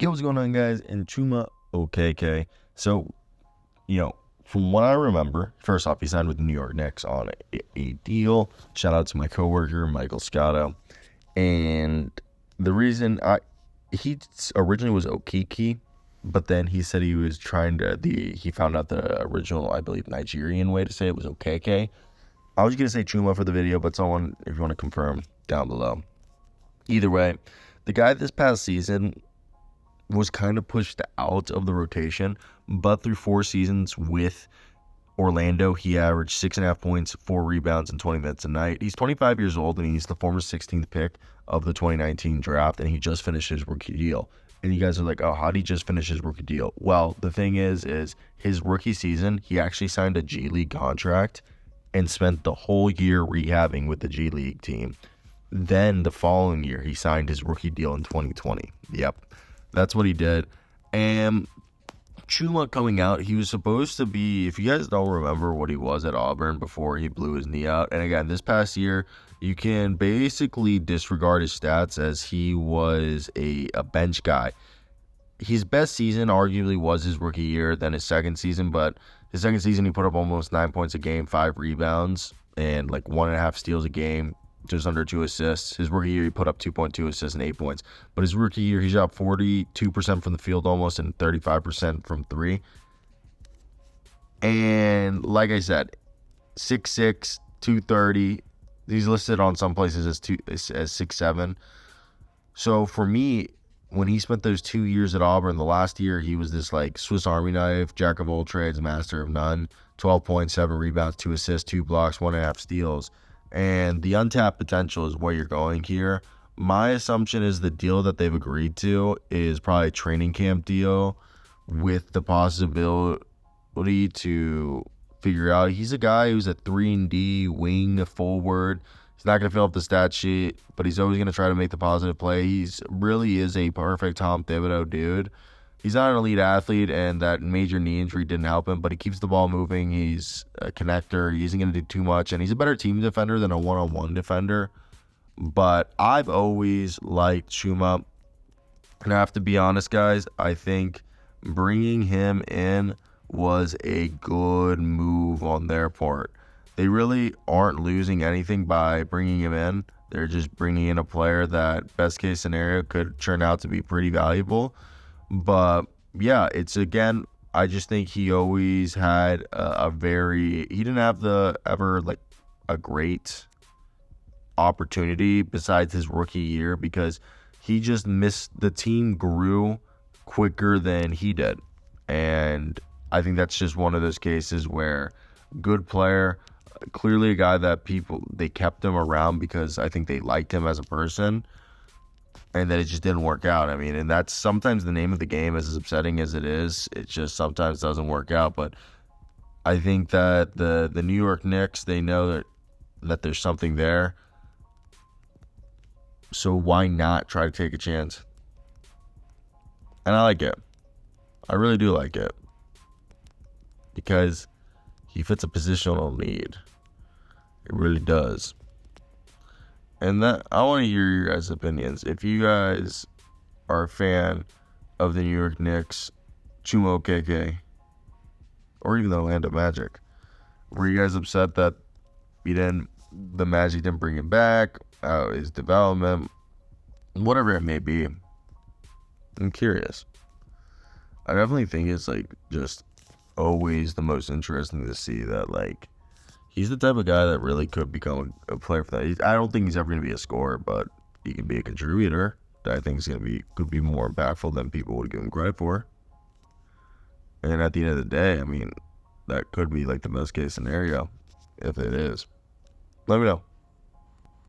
Yo, what's going on, guys? And Chuma Okeke. So, from what I remember, first off, he signed with the New York Knicks on a deal. Shout out to my coworker, Michael Scotto. And the reason he originally was Okeke, but then he said he was he found out the original, I believe, Nigerian way to say it was Okeke. I was going to say Chuma for the video, but someone, if you want to confirm, down below. Either way, the guy this past season was kind of pushed out of the rotation, but through 4 seasons with Orlando, he averaged 6.5 points, 4 rebounds, and 20 minutes a night. He's 25 years old, and he's the former 16th pick of the 2019 draft, and he just finished his rookie deal. And you guys are like, oh, how did he just finish his rookie deal? Well, the thing is his rookie season, he actually signed a G League contract and spent the whole year rehabbing with the G League team. Then the following year, he signed his rookie deal in 2020. Yep. That's what he did. And Chuma coming out, he was supposed to be, if you guys don't remember what he was at Auburn before he blew his knee out. And again, this past year, you can basically disregard his stats as he was a bench guy. His best season arguably was his rookie year, then his second season. But his second season, he put up almost 9 points a game, 5 rebounds, and like 1.5 steals a game. Just under 2 assists. His rookie year, he put up 2.2 assists and 8 points. But his rookie year, he shot 42% from the field almost and 35% from 3. And like I said, 6'6", 230. He's listed on some places as 6'7". So for me, when he spent those 2 years at Auburn, the last year he was this like Swiss Army knife, jack of all trades, master of none. 12 points, 7 rebounds, 2 assists, 2 blocks, 1.5 steals. And the untapped potential is where you're going here. My assumption is the deal that they've agreed to is probably a training camp deal with the possibility to figure out. He's a guy who's a 3-and-D wing forward. He's not going to fill up the stat sheet, but he's always going to try to make the positive play. He's really is a perfect Tom Thibodeau dude. He's not an elite athlete, and that major knee injury didn't help him, but he keeps the ball moving. He's a connector. He isn't going to do too much, and he's a better team defender than a one-on-one defender. But I've always liked Chuma, and I have to be honest, guys, I think bringing him in was a good move on their part. They really aren't losing anything by bringing him in. They're just bringing in a player that, best-case scenario, could turn out to be pretty valuable. But yeah, it's again, I just think he always had he didn't have a great opportunity besides his rookie year because he just the team grew quicker than he did. And I think that's just one of those cases where good player, clearly a guy that they kept him around because I think they liked him as a person. And that it just didn't work out. I mean, and that's sometimes the name of the game, as upsetting as it is. It just sometimes doesn't work out. But I think that the New York Knicks, they know that there's something there. So why not try to take a chance? And I like it. I really do like it. Because he fits a positional need. It really does. And that I want to hear your guys' opinions. If you guys are a fan of the New York Knicks, Chuma Okeke, or even the Orlando Magic, were you guys upset that the Magic didn't bring him back, his development, whatever it may be? I'm curious. I definitely think it's just always the most interesting to see that he's the type of guy that really could become a player for that. I don't think he's ever going to be a scorer, but he can be a contributor that I think could be more impactful than people would give him credit for. And at the end of the day, I mean, that could be the best case scenario if it is. Let me know.